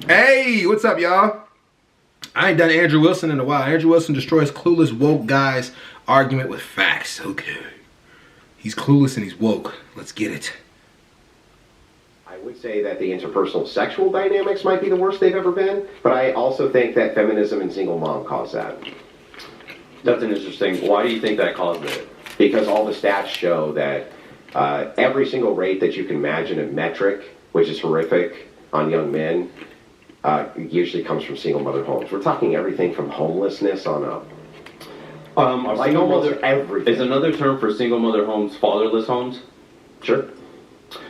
Hey, what's up, y'all? I ain't done Andrew Wilson in a while. Andrew Wilson destroys clueless woke guys' argument with facts. Okay. He's clueless and he's woke. Let's get it. I would say that the interpersonal sexual dynamics might be the worst they've ever been, but I also think that feminism and single mom caused that. That's an interesting. Why do you think that caused it? Because all the stats show that every single rate that you can imagine, a metric, which is horrific on young men, usually comes from single mother homes. We're talking everything from homelessness on up. Like almost everything. Is another term for single mother homes fatherless homes? Sure.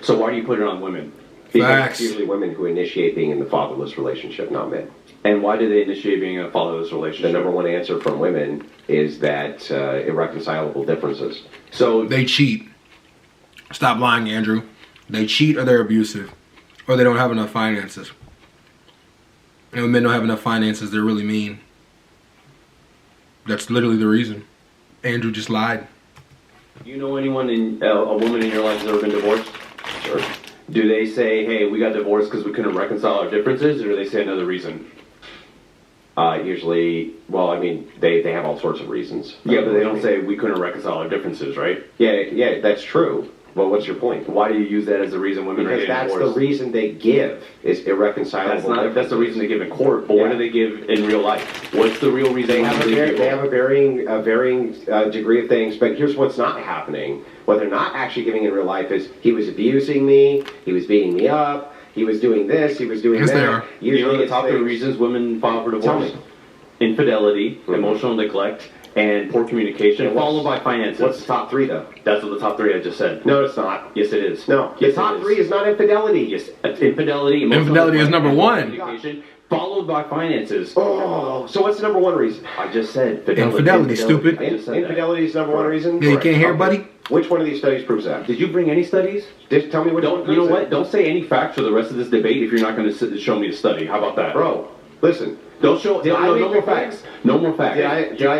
So why do you put it on women? Because Facts. it's usually women who initiate being in the fatherless relationship, not men. And why do they initiate being in a fatherless relationship? The number one answer from women is that irreconcilable differences. So They cheat. Stop lying, Andrew. They cheat or they're abusive. Or they don't have enough finances. And when men don't have enough finances, they're really mean. That's literally the reason. Andrew just lied. do you know anyone in a woman in your life that's ever been divorced? Sure. Do they say, "Hey, we got divorced because we couldn't reconcile our differences," or do they say another reason? Usually, well, I mean, they have all sorts of reasons. Yeah, but they don't say we couldn't reconcile our differences, right? Yeah, that's true. Well, what's your point? Why do you use that as the reason women are Because getting that's divorced? the reason they give, is irreconcilable That's the reason they give in court, but what do they give in real life? What's the real reason They have a varying degree of things, but here's what's not happening. What they're not actually giving in real life is he was abusing me, he was beating me up, he was doing this, he was doing Yes, that. they are. You know the it's top three things- reasons women file for Tell divorce? me. Infidelity, Mhm. emotional neglect, and poor communication, And what's- followed by finances. What's the top three, though? That's what the top three I just said. No, it's not. Yes, it is. No, Yes, the top it three is not infidelity. Yes, infidelity, emotional Infidelity is neglect, number and one. communication, followed by finances. Oh, so what's the number one reason? I just said fidelity. Infidelity, stupid. I just said that. Infidelity is number one reason? Yeah, you can't hear, Okay. buddy? Which one of these studies proves that? Did you bring any studies? Just tell me which one Don't. proves You know it. what? Don't say any facts for the rest of this debate if you're not going to show me a study. How about that? Bro, listen. Don't show. Did I No make more the facts. No more facts.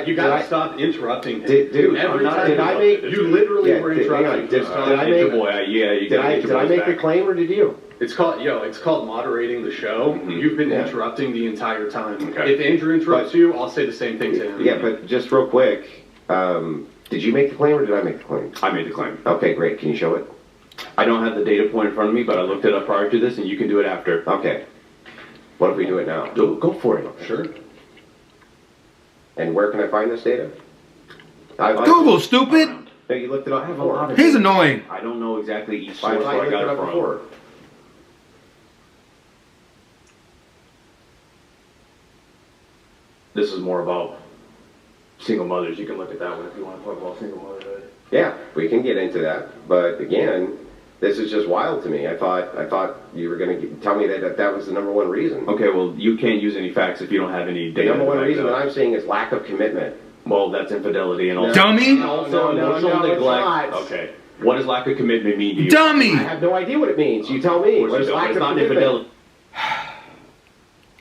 You gotta stop interrupting him. Dude, Every I'm not- time did I make- you literally Yeah, were hang on, interrupting. did Just I stop. make- Get your boy. Yeah, you Did gotta I get your boys make the back. claim or did you? It's called moderating the show. You've been Yeah. interrupting the entire time. Okay. If Andrew interrupts you, I'll say the same thing to him. Yeah, but just real quick, did you make the claim or did I make the claim? I made the claim. Okay, great. Can you show it? I don't have the data point in front of me, but I looked it up prior to this, and you can do it after. Okay. What if we do it now? Go for it. Sure. And where can I find this data? Google, stupid! No, you looked it up I have a before. lot of- He's annoying. I don't know exactly each I source thought where you I looked got it it up from. before. This is more about single mothers. You can look at that one if you want to talk about single motherhood. Yeah, we can get into that. But again, this is just wild to me. I thought you were going to tell me that was the number one reason. Okay, well, you can't use any facts if you don't have any The data. number to one back it reason that up. I'm seeing is lack of commitment. Well, that's infidelity and also Dummy! and also No, emotional it's neglect. not. Okay, what does lack of commitment mean to you? Dummy! I have no idea what it means. You tell me. Of What course is you don't. lack It's of not commitment? infidelity.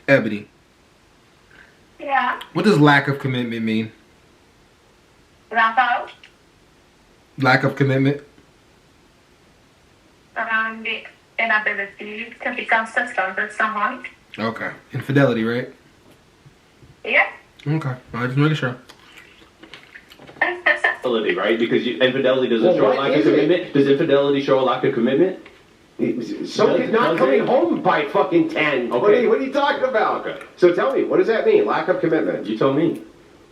Ebony, Yeah, what does lack of commitment mean? kenapa? Lack of commitment? The inability to become consistent with someone. Okay. Infidelity, right? Yeah. Okay. I just making sure. Infidelity, right? Because infidelity doesn't Well, show a what lack of is it? commitment. Does infidelity show a lack of commitment? Somebody's not does coming it? home by fucking 10. Okay. What are you talking about? Okay. So tell me, what does that mean? Lack of commitment. You tell me.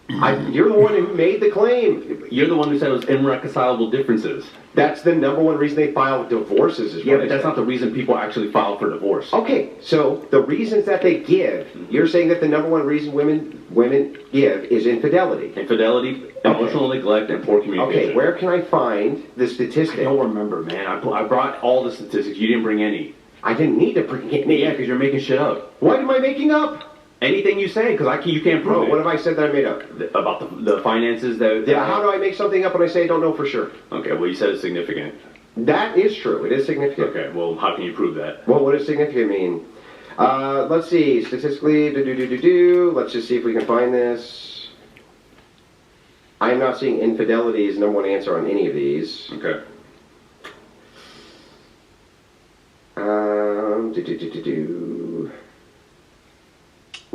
You're the one who made the claim. You're the one who said it was irreconcilable differences. That's the number one reason they file divorces is Yeah, what but I that's said. not the reason people actually file for divorce. Okay, so the reasons that they give, you're saying that the number one reason women give is infidelity. Infidelity, emotional neglect, and poor communication. Okay, where can I find the I statistic? don't remember, man. I brought all the statistics. You didn't bring any. I didn't need to bring it in. Yeah, because you're making shit up. What am I making up? Anything you say, because you can't prove Bro, it. what have I said that I made up? About the finances that... Yeah, how do I make something up when I say I don't know for sure? Okay, well, you said it's significant. That is true. It is significant. Okay, well, how can you prove that? Well, what does significant mean? Let's see. Statistically, let's just see if we can find this. I'm not seeing infidelity as number one answer on any of these. Okay.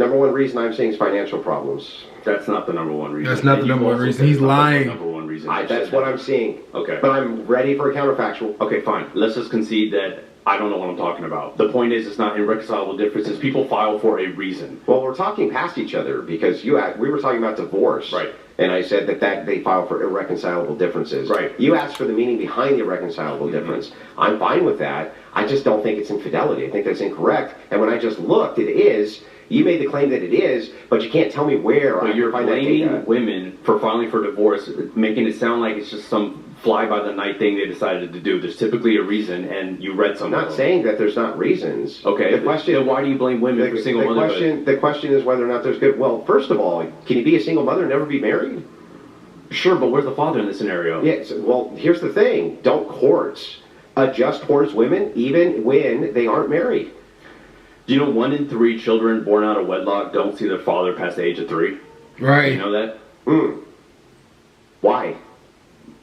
Number one reason I'm seeing is financial problems. That's not the number one reason. That's not the And number you've one also reason. said He's it's not the lying. Number one reason. That's what I'm seeing. Okay. But I'm ready for a counterfactual. Okay, fine. Let's just concede that I don't know what I'm talking about. The point is, it's not irreconcilable differences. People file for a reason. Well, we're talking past each other because we were talking about divorce. Right. And I said that they file for irreconcilable differences. Right. You asked for the meaning behind the irreconcilable difference. I'm fine with that. I just don't think it's infidelity. I think that's incorrect. And when I just looked, it is. You made the claim that it is, but you can't tell me where. But you're find that blaming data. women for filing for divorce, making it sound like it's just some fly-by-the-night thing they decided to do. There's typically a reason, and you read some I'm of not them. saying that there's not reasons. Okay, The question. then why do you blame women for single motherhood? The question is whether or not there's good. Well, first of all, can you be a single mother and never be married? Sure, but where's the father in this scenario? Yes. Well, here's the thing. Don't courts adjust towards women even when they aren't married? Do you know 1 in 3 children born out of wedlock don't see their father past the age of 3? Right. You know that? Why?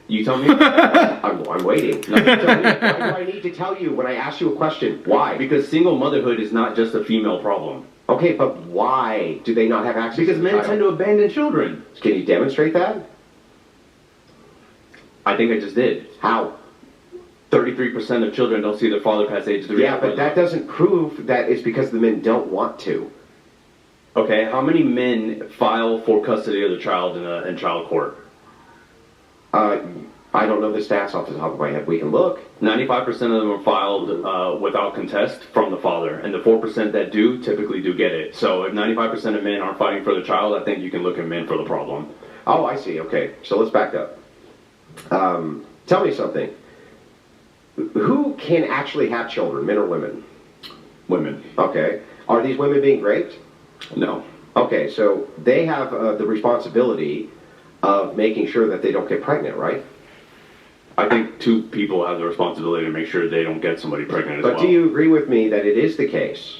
You tell me? I'm waiting. Why do I need to tell you when I ask you a question? Why? Because single motherhood is not just a female problem. Okay, but why do they not have access Because to men the child? tend to abandon children. Can you demonstrate that? I think I just did. How? 33% of children don't see their father past age 3. Yeah, but that doesn't prove that it's because the men don't want to. Okay, how many men file for custody of the child in child court? I don't know the stats off the top of my head. We can look. 95% of them are filed without contest from the father, and the 4% that do typically do get it. So if 95% of men aren't fighting for the child, I think you can look at men for the problem. Oh, I see. Okay, so let's back up. Tell me something. Who can actually have children, men or women? Women. Okay. Are these women being raped? No. Okay, so they have the responsibility of making sure that they don't get pregnant, right? I think 2 people have the responsibility to make sure they don't get somebody pregnant as well. But do you agree with me that it is the case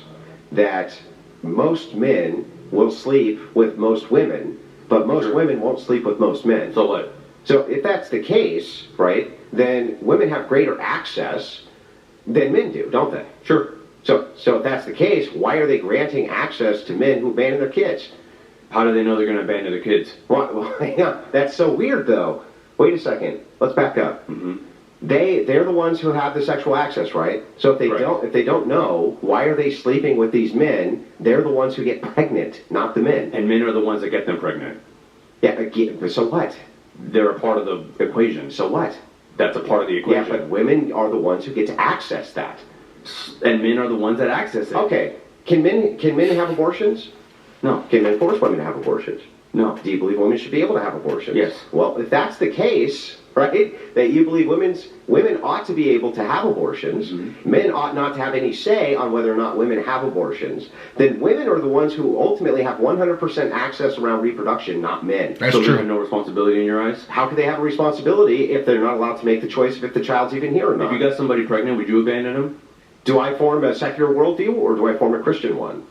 that most men will sleep with most women, but most women won't sleep with most men? So what? So if that's the case, right, then women have greater access than men do, don't they? Sure. So if that's the case, why are they granting access to men who abandon their kids? How do they know they're going to abandon their kids? Well, yeah, that's so weird, though. Wait a second. Let's back up. They're the ones who have the sexual access, right? So if they don't know, why are they sleeping with these men? They're the ones who get pregnant, not the men. And men are the ones that get them pregnant. Yeah. So what? They're a part of the equation. So what? That's a part of the equation. Yeah, but women are the ones who get to access that. And men are the ones that access it. Okay. Can men have abortions? No. Can men force women to have abortions? No. Do you believe women should be able to have abortions? Yes. Well, if that's the case, right, that you believe women ought to be able to have abortions, men ought not to have any say on whether or not women have abortions, then women are the ones who ultimately have 100% access around reproduction, not men. That's so true. they have no responsibility in your eyes? How could they have a responsibility if they're not allowed to make the choice if the child's even here or not? If you got somebody pregnant, would you abandon them? Do I form a secular worldview or do I form a Christian one?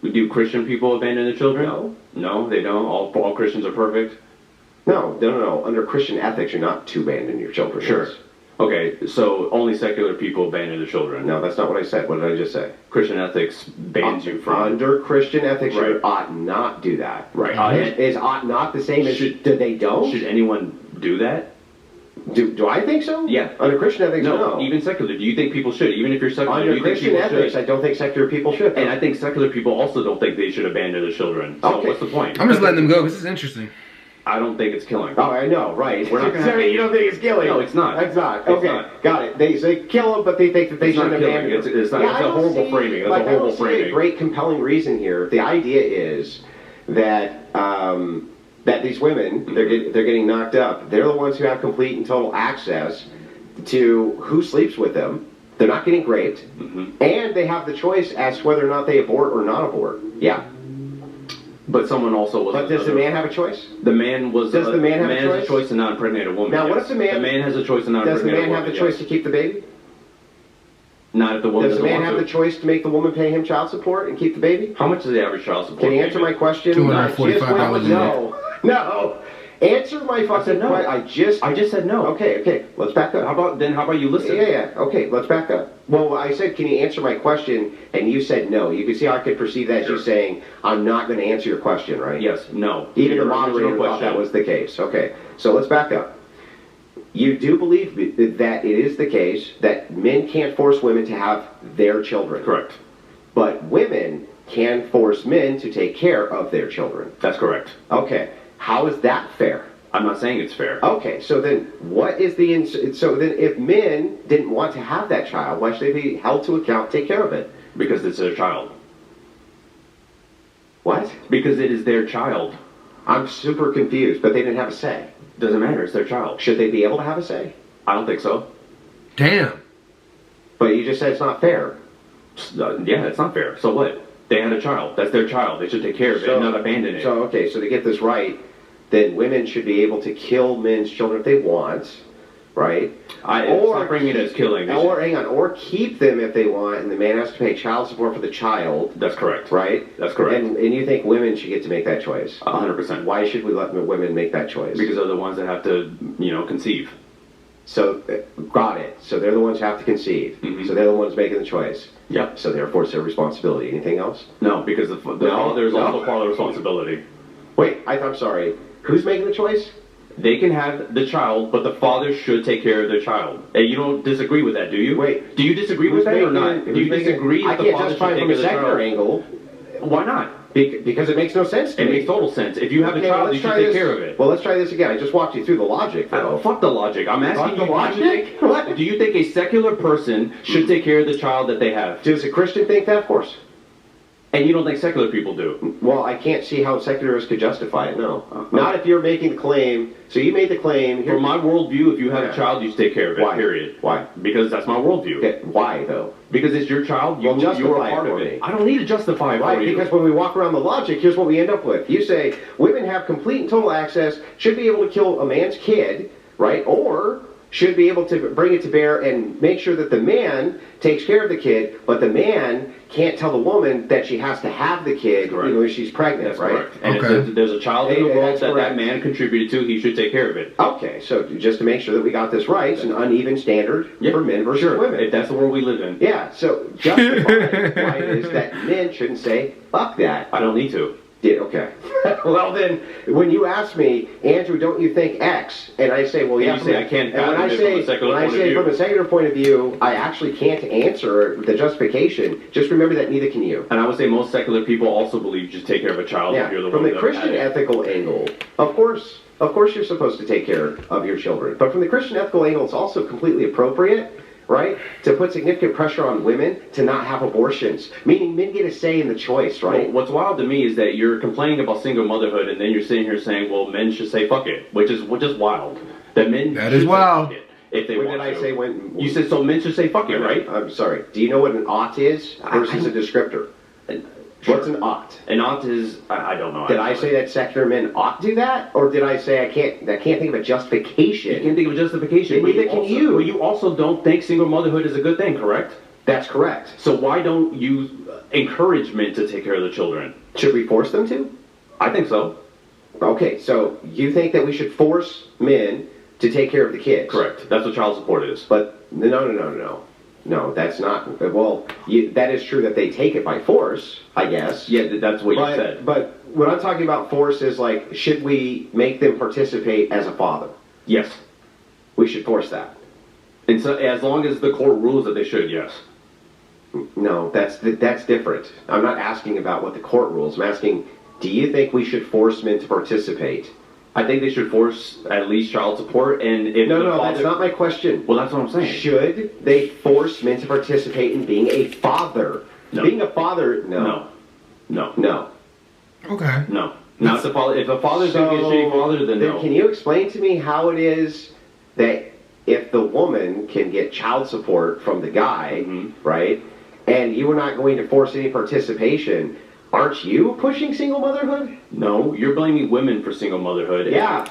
Do Christian people abandon their children? No. No, they don't. All Christians are perfect? No. Under Christian ethics, you're not to abandon your children. Sure. Yes. Okay, so only secular people abandon their children. No, that's not what I said. What did I just say? Christian ethics bans you from... Under Christian ethics, Right. you ought not do that. Right. Is ought not the same as do they don't? Should anyone do that? Do I think so? Yeah. Under Christian ethics, no. Even secular. Do you think people should? Even if you're secular, do Under you think Christian people ethics, should? I don't think secular people should. And I think secular people also don't think they should abandon their children. So Okay. what's the point? I'm just letting them go. This is interesting. I don't think it's killing. Oh, I know, right. We're not gonna have- You don't think it's killing? No, it's not. It's not. It's Okay, not. got it. They kill them, but they think that they It's not shouldn't killing. abandon It's them. not. It's I a don't horrible see- framing. It's like, a horrible I don't see a framing. great compelling reason here. The idea is that that these women they're getting knocked up. They're the ones who have complete and total access to who sleeps with them. They're not getting raped, and they have the choice as to whether or not they abort or not abort. Yeah. But someone also was. But does the man have a choice? The man was. Does the man have a has choice? a choice to not impregnate a woman? Now, what yes. if the man- The man has a choice to not Does the impregnate a man woman? have the choice to keep the baby? Yes. Not if the woman Does the doesn't man want have to. the choice to make the woman pay him child support and keep the baby? How much is the average child support? Can you answer my question? $245 No. Answer my fucking I said no. question. I just said no. Okay. Let's back up. How about you listen? Yeah. Okay, let's back up. Well, I said, can you answer my question? And you said no. You can see how I could perceive that as you saying, I'm not going to answer your question, right? Yes. No. Even the Your moderator original thought that was the case. Okay, so let's back up. You do believe that it is the case that men can't force women to have their children. Correct. But women can force men to take care of their children. That's correct. Okay, how is that fair? I'm not saying it's fair. Okay, so then what is so then if men didn't want to have that child, why should they be held to account, take care of it? Because it's their child. What? Because it is their child. I'm super confused, but they didn't have a say. Doesn't matter. It's their child. Should they be able to have a say? I don't think so. Damn. But you just said it's not fair. Yeah, it's not fair. So what? They had a child. That's their child. They should take care of it and not abandon it. So, okay, so to get this right, then women should be able to kill men's children if they want, right? It's not bringing it as killing. Or keep them if they want, and the man has to pay child support for the child. That's correct. Right? That's correct. And you think women should get to make that choice? 100%. Why should we let women make that choice? Because they're the ones that have to, conceive. So, got it. So they're the ones who have to conceive. Mm-hmm. So they're the ones making the choice. Yep. So therefore it's their responsibility. Anything else? No, because the father is also part of the responsibility. Wait, I'm sorry. Who's making the choice? They can have the child, but the father should take care of their child. And you don't disagree with that, do you? Wait. Do you disagree with that or not? Do you disagree that the father should take care of the child? I can't justify it from a secular angle. Why not? Because it makes no sense to me. It makes total sense. If you have a child, you should take care of it. Well, let's try this again. I just walked you through the logic, though. Fuck the logic. I'm asking you, logic? What? Do you think a secular person should take care of the child that they have? Does a Christian think that? Of course. And you don't think secular people do? Well, I can't see how secularists could justify it, no. Not if you're making the claim. So you made the claim. From my worldview, if you have a child, you should take care of it, Why? period. Why? Because that's my worldview. Okay. Why, though? Because it's your child, you are a part of it. I don't need to justify it for you. Because when we walk around the logic, here's what we end up with. You say, women have complete and total access, should be able to kill a man's kid, right? Or should be able to bring it to bear and make sure that the man takes care of the kid, but the man can't tell the woman that she has to have the kid when she's pregnant, that's right? Correct. And if there's a child in the world that man contributed to, he should take care of it. Okay, so just to make sure that we got this right, it's an uneven standard for men versus women. If that's the world we live in. Yeah, so justify why it is that men shouldn't say, fuck that. I don't need to. Yeah, okay. Well, then, when you ask me, Andrew, don't you think X? And I say, well, and yeah. You say, I can't and when I say from a secular point of view, I actually can't answer the justification. Just remember that neither can you. And I would say most secular people also believe you just take care of a child if you're the one from the Christian ethical angle, of course you're supposed to take care of your children. But from the Christian ethical angle, it's also completely appropriate, right, to put significant pressure on women to not have abortions, meaning men get a say in the choice, right? Well, what's wild to me is that you're complaining about single motherhood, and then you're sitting here saying, well, men should say fuck it, which is wild. That men that is wild. Say fuck it if they when want did I to. say when? You said so men should say fuck it, right? I'm sorry. Do you know what an ought is versus a descriptor? What's an ought? An ought is I don't know. Did I say that secular men ought to do that, or did I say I can't think of a justification? You can't think of a justification. Neither can you. But you also don't think single motherhood is a good thing, correct? That's correct. So why don't you encourage men to take care of the children? Should we force them to? I think so. Okay, so you think that we should force men to take care of the kids? Correct. That's what child support is. But no. No, that's not. Well, that is true that they take it by force, I guess. Yeah, that's what you said. But what I'm talking about force is like, should we make them participate as a father? Yes. We should force that. And so, as long as the court rules that they should, yes. No, that's different. I'm not asking about what the court rules. I'm asking, do you think we should force men to participate? I think they should force at least child support, and if that's not my question. Well, that's what I'm saying. Should they force men to participate in being a father? No. Being a father, no. Okay. No. Not if a father's going to be a shitty father, then no. Can you explain to me how it is that if the woman can get child support from the guy, right, and you are not going to force any participation, aren't you pushing single motherhood? No, you're blaming women for single motherhood. Yeah.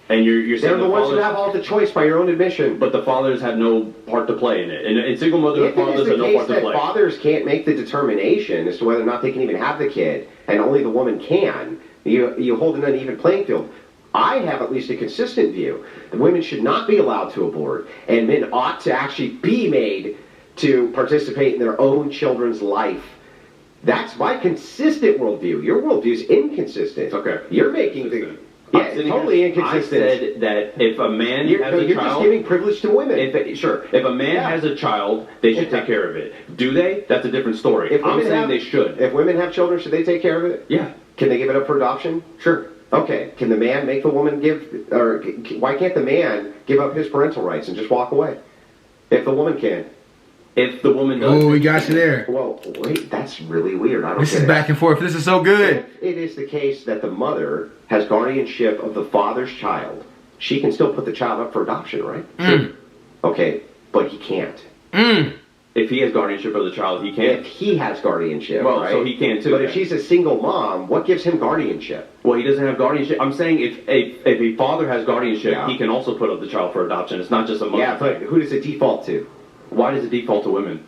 And you're saying they're the ones who have all the choice by your own admission. But the fathers have no part to play in it. And single motherhood fathers have no part to play. If fathers can't make the determination as to whether or not they can even have the kid, and only the woman can, you hold an uneven playing field. I have at least a consistent view that women should not be allowed to abort, and men ought to actually be made to participate in their own children's life. That's my consistent worldview. Your worldview is inconsistent. Okay. You're making the... Yeah, it's totally inconsistent. I said that if a man has a child... You're just giving privilege to women. If a man has a child, they should take care of it. Do they? That's a different story. I'm saying they should. If women have children, should they take care of it? Yeah. Can they give it up for adoption? Sure. Okay. Can the man make the woman give... Or why can't the man give up his parental rights and just walk away? If the woman can. If the woman does. Oh, we got you there. Well, wait, that's really weird. I don't This get is it. back and forth. This is so good. If it is the case that the mother has guardianship of the father's child, she can still put the child up for adoption, right? Mm. Okay, but he can't. Mm. If he has guardianship of the child, he can. If he has guardianship, Well, right? so he can too. But if she's a single mom, what gives him guardianship? Well, he doesn't have guardianship. I'm saying if a father has guardianship, Yeah. he can also put up the child for adoption. It's not just a mother. Yeah, but who does it default to? Why does it default to women?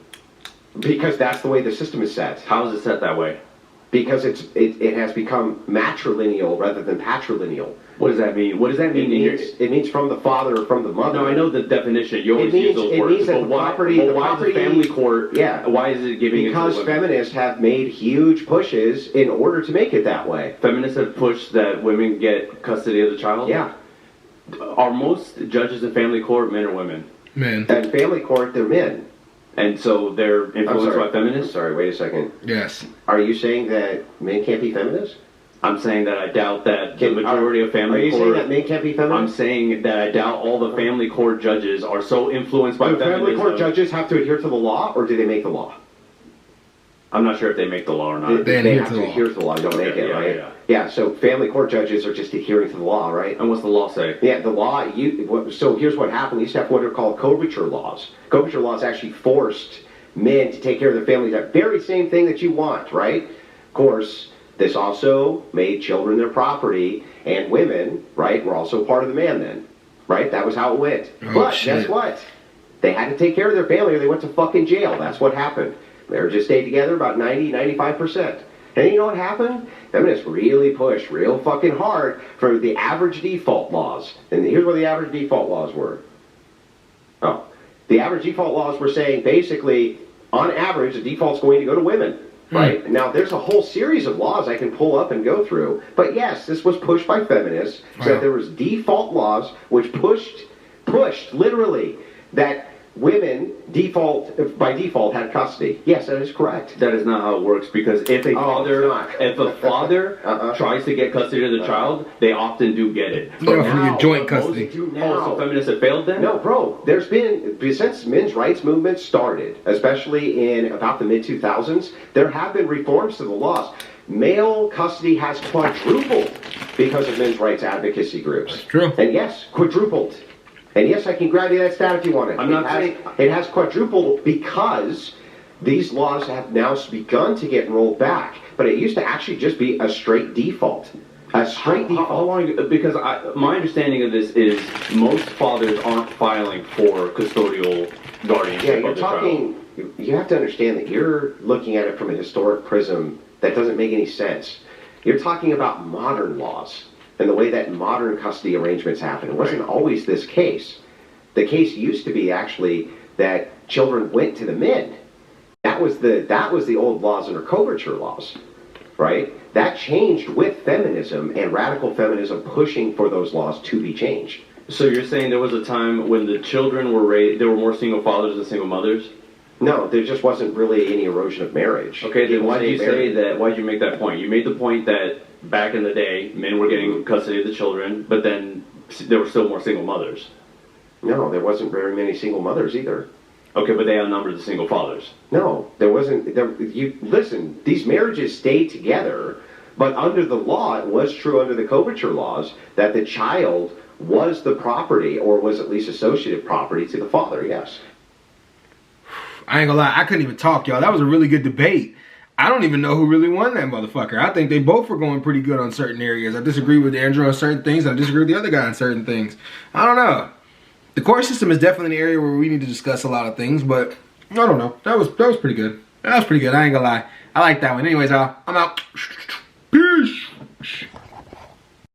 Because that's the way the system is set. How is it set that way? Because it has become matrilineal rather than patrilineal. What does that mean? What does that mean? It means from the father or from the mother. No, I know the definition. You always It means- use those it words. means that But the why, property- but the why property- is the family court? Yeah. Why is it giving Because it to women? feminists have made huge pushes in order to make it that way. Feminists have pushed that women get custody of the child. Yeah. Are most judges in family court men or women? Man. And family court, they're men. And so they're I'm influenced sorry. by feminists? I'm sorry, wait a second. Yes. Are you saying that men can't be feminists? I'm saying that I doubt that the majority of Are family you saying court... that men can't be I'm feminists? saying that I doubt all the family court judges are so influenced by Do feminism. family court judges have to adhere to the law, or do they make the law? I'm not sure if they make the law or not. They They adhere have to to the law. adhere to the law, don't make it, Yeah, right? yeah. Yeah, so family court judges are just adhering to the law, right? And what's the law say? Yeah, the law, so here's what happened. We used to have what are called coverture laws. Coverture laws actually forced men to take care of their families, that very same thing that you want, right? Of course, this also made children their property, and women, right, were also part of the man then, right? That was how it went. Oh, But shit. guess what? They had to take care of their family or they went to fucking jail. That's what happened. Marriages stayed together about 95%. And you know what happened? Feminists really pushed real fucking hard for the average default laws. And here's what the average default laws were. Oh. The average default laws were saying basically, on average, the default's going to go to women. Right? Now, there's a whole series of laws I can pull up and go through. But yes, this was pushed by feminists. So that there was default laws which pushed literally, that women by default had custody. Yes, that is correct. That is not how it works, because if a father, it's not. tries to get custody of the child, they often do get it. Yeah, But for now- your joint but most custody. do now. Oh, so feminists have failed then? No, bro. There's been, since men's rights movement started, especially in about the mid-2000s, there have been reforms to the laws. Male custody has quadrupled because of men's rights advocacy groups. That's true. And yes, quadrupled. And yes, I can grab you that stat if you want it. I'm not saying... It has quadrupled because these laws have now begun to get rolled back. But it used to actually just be a straight default. A straight default. How long? Because my understanding of this is most fathers aren't filing for custodial guardianship Yeah, of you're the child. talking... You have to understand that you're looking at it from a historic prism that doesn't make any sense. You're talking about modern laws and the way that modern custody arrangements happen. It wasn't always this case. The case used to be actually that children went to the men. That was the old laws under coverture laws, right? That changed with feminism and radical feminism pushing for those laws to be changed. So you're saying there was a time when the children were raised, there were more single fathers than single mothers? No, there just wasn't really any erosion of marriage. Okay, then People why did you stayed say married. that? Why did you make that point? You made the point that back in the day, men were getting custody of the children, but then there were still more single mothers. No, there wasn't very many single mothers either. Okay, but they outnumbered the single fathers. No, there wasn't. Listen, these marriages stayed together, but under the law, it was true under the coverture laws that the child was the property, or was at least associative property to the father. Yes. I ain't gonna lie, I couldn't even talk, y'all. That was a really good debate. I don't even know who really won that motherfucker. I think they both were going pretty good on certain areas. I disagree with Andrew on certain things. I disagree with the other guy on certain things. I don't know. The court system is definitely an area where we need to discuss a lot of things, but I don't know. That was pretty good. That was pretty good. I ain't gonna lie. I like that one. Anyways, y'all, I'm out. Peace.